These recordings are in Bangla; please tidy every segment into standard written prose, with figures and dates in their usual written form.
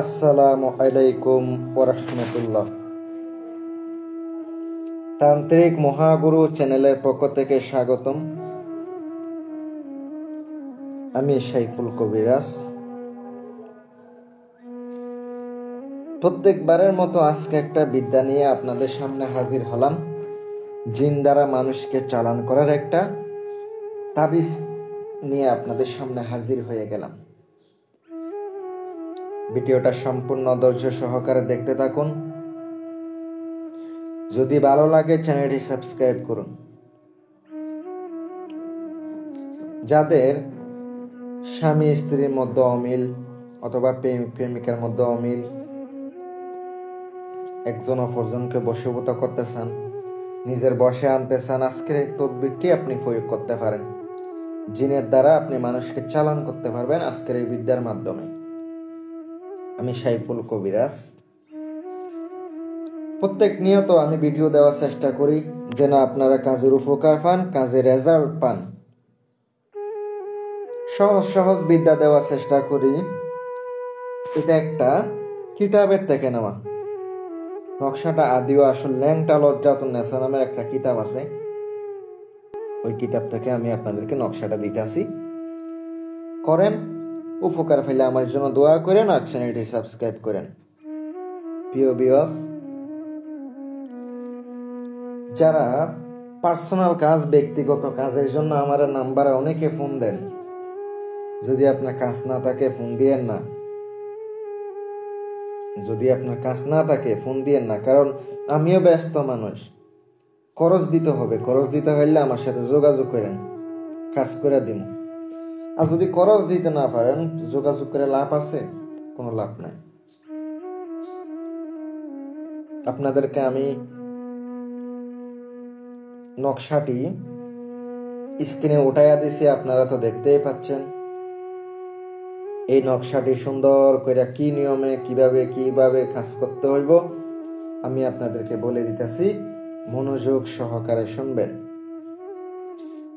আসসালামু আলাইকুম ওরহমতুল্লাহ। তান্ত্রিক মহাগুরু চ্যানেলের পক্ষ থেকে স্বাগতম। আমি সাইফুল কবিরাজ। প্রত্যেকবারের মতো আজকে একটা বিদ্যা নিয়ে আপনাদের সামনে হাজির হলাম। জিন দ্বারা মানুষকে চালান করার একটা তাবিজ নিয়ে আপনাদের সামনে হাজির হয়ে গেলাম। ভিডিওটা সম্পূর্ণ ধৈর্য সহকারে দেখতে থাকুন। যদি ভালো লাগে চ্যানেলটি সাবস্ক্রাইব করুন। যাদের স্বামী স্ত্রীর মধ্যে অমিল অথবা প্রেমিক প্রেমিকার মধ্যে অমিল, একজন অপরজনকে বশীভূত করতে চান, নিজের বশে আনতে চান, আজকের এই তদবিরটি আপনি প্রয়োগ করতে পারেন। জিনের দ্বারা আপনি মানুষকে চালান করতে পারবেন আজকের এই বিদ্যার মাধ্যমে। আমি সাইফুল কবিরাজ। প্রত্যেক নিয়ত আমি ভিডিও দেওয়ার চেষ্টা করি যেন আপনারা কাজের উপকার পান, কাজের রেজাল্ট পান। সহজ সহজ বিদ্যা দেওয়ার চেষ্টা করি। এটা একটা কিতাবের থেকে নেওয়া। নকশাটা আদিও আসল ল্যাংটা লজ্জাতুন নেসা নামের একটা কিতাব আছে, ওই কিতাব থেকে আমি আপনাদেরকে নকশাটা দিতেছি। করেন, উপকার পেলে আমার জন্য দোয়া করেন আর চ্যানেলটি সাবস্ক্রাইব করেন। প্রিয় ভিউয়ার্স, যারা পার্সোনাল কাজ, ব্যক্তিগত কাজের জন্য আমার নাম্বারে অনেকে ফোন দেন, যদি আপনার কাজ না থাকে ফোন দিয়েন না। যদি আপনার কাজ না থাকে ফোন দিয়েন না, কারণ আমিও ব্যস্ত মানুষ। খরচ দিতে হবে, খরচ দিতে হইলে আমার সাথে যোগাযোগ করেন, কাজ করে দিব। আর যদি খরচ দিতে না পারেন, যোগাযোগ করে লাভ আছে? কোনো লাভ নাই। আপনাদেরকে আমি নকশাটি স্ক্রিনে উঠাইয়া দিছি, আপনারা তো দেখতেই পাচ্ছেন। এই নকশাটি সুন্দর করে কি নিয়মে কিভাবে কাজ করতে হইব আমি আপনাদেরকে বলে দিতেছি, মনোযোগ সহকারে শুনবেন।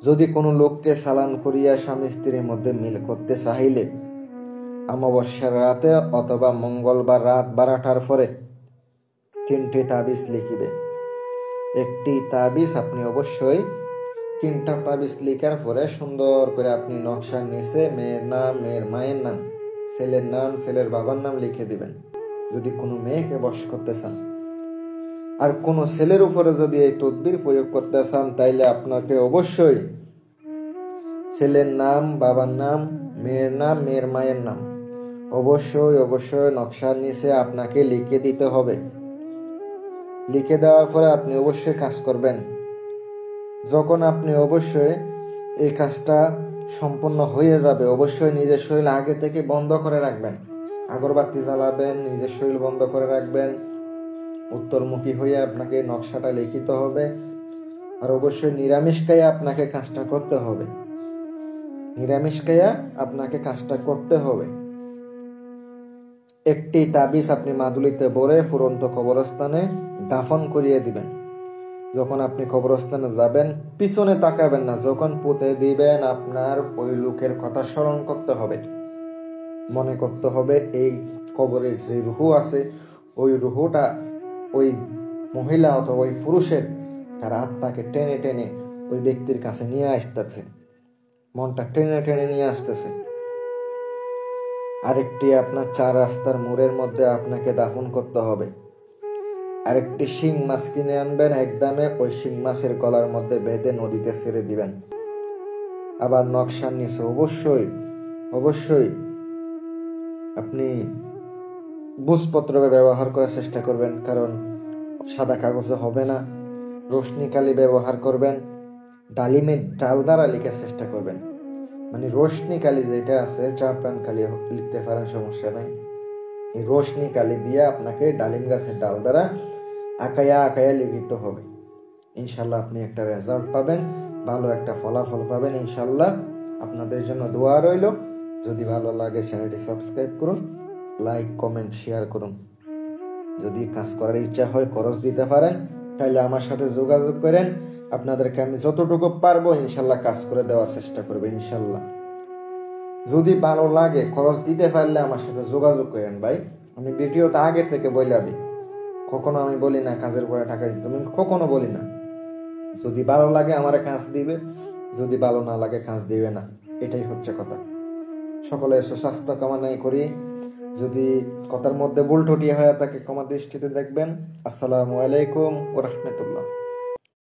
যদি কোনো লোককে চালান করিয়া স্বামী স্ত্রীর মধ্যে মিল করতে চাইলে অমাবস্যার রাতে অথবা মঙ্গলবার রাত 12টার পরে 3টি তাবিজ লিখিবে। একটি তাবিজ আপনি অবশ্যই 3টা তাবিজ লিখার পরে সুন্দর করে আপনি নকশার নিচে মেয়ের নাম, মেয়ের মায়ের নাম, ছেলের নাম, ছেলের বাবার নাম লিখে দিবেন যদি কোনো মেয়েকে বশ করতে চান। আর কোনো ছেলের উপরে যদি এই তদবির প্রয়োগ করতে চান তাইলে আপনাকে অবশ্যই ছেলের নাম, বাবার নাম, মেয়ের নাম, মেয়ের মায়ের নাম অবশ্যই নকশার নিচে আপনাকে লিখে দিতে হবে। লিখে দেওয়ার পরে আপনি অবশ্যই কাজ করবেন। যখন আপনি অবশ্যই এই কাজটা সম্পূর্ণ হয়ে যাবে, অবশ্যই নিজের শরীর আগে থেকে বন্ধ করে রাখবেন। আগরবাতি জ্বালাবেন, নিজের শরীর বন্ধ করে রাখবেন, উত্তরমুখী হয়ে আপনাকে নকশাটা লিখিতে হবে। আর অবশ্যই নিরামিষ খাইয়া আপনাকে কাজটা করতে হবে। নিরামিষ খাইয়া আপনাকে কাজটা করতে হবে। একটি তাবিজ আপনি মাদুলিতে ভরে ফুরন্ত কবরস্থানে দাফন করিয়ে দিবেন। যখন আপনি কবরস্থানে যাবেন পিছনে তাকাবেন না, যখন পুঁতে দিবেন আপনার ওই লোকের কথা স্মরণ করতে হবে। মনে করতে হবে এই কবরে যে রুহু আছে ওই রুহুটা ওই মহিলা অথবা ওই পুরুষের তার আত্মাকে টেনে টেনে ওই ব্যক্তির কাছে নিয়ে আসতেছে, মনটা টেনে টেনে নিয়ে আসতেছে। আরেকটি আপনার 4 রাস্তার মোড়ের মধ্যে আপনাকে দাফন করতে হবে। আরেকটি শিং মাছ কিনে আনবেন একদমে, ওই শিং মাছের গলার মধ্যে বেঁধে নদীতে ছেড়ে দিবেন। আবার নকশার নিচে অবশ্যই আপনি বুঝপত্র ব্যবহার করার চেষ্টা করবেন, কারণ সাদা কাগজে হবে না। রোশনি কালি ব্যবহার করবেন, ডালিমের ডাল দ্বারা লেখার চেষ্টা করবেন। মানে রোশনি কালি যেটা আছে, চাপড়ান কালি লিখতে পারেন, সমস্যা নাই। এই রোশনি কালি দিয়ে আপনাকে ডালিম গাছের ডাল দ্বারা আঁকায়া লিখিত হবে। ইনশাল্লাহ আপনি একটা রেজাল্ট পাবেন, ভালো একটা ফলাফল পাবেন ইনশাল্লাহ। আপনাদের জন্য দোয়া রইল। যদি ভালো লাগে চ্যানেলটি সাবস্ক্রাইব করুন, লাইক, কমেন্ট, শেয়ার করুন। যদি কাজ করার ইচ্ছা হয়, খরচ দিতে পারেন, তাহলে আমার সাথে যোগাযোগ করেন। আপনাদেরকে আমি যতটুকু পারবো ইনশাল্লাহ কাজ করে দেওয়ার চেষ্টা করবো ইনশাল্লাহ। যদি ভালো লাগে, খরচ দিতে পারলে আমার সাথে যোগাযোগ করেন ভাই, আমি ভিডিওতে আগে থেকে বইলা দিই, কখনো আমি বলি না কাজের পরে টাকা দিতে, আমি কখনো বলি না। যদি ভালো লাগে আমারে কাজ দিবে, যদি ভালো না লাগে কাজ দিবে না, এটাই হচ্ছে কথা। সকলের সুস্বাস্থ্য কামনা করি। যদি কথার মধ্যে ভুল ত্রুটি হয়ে থাকে ক্ষমা দৃষ্টিতে দেখবেন। আসসালামু আলাইকুম ওয়া রাহমাতুল্লাহ।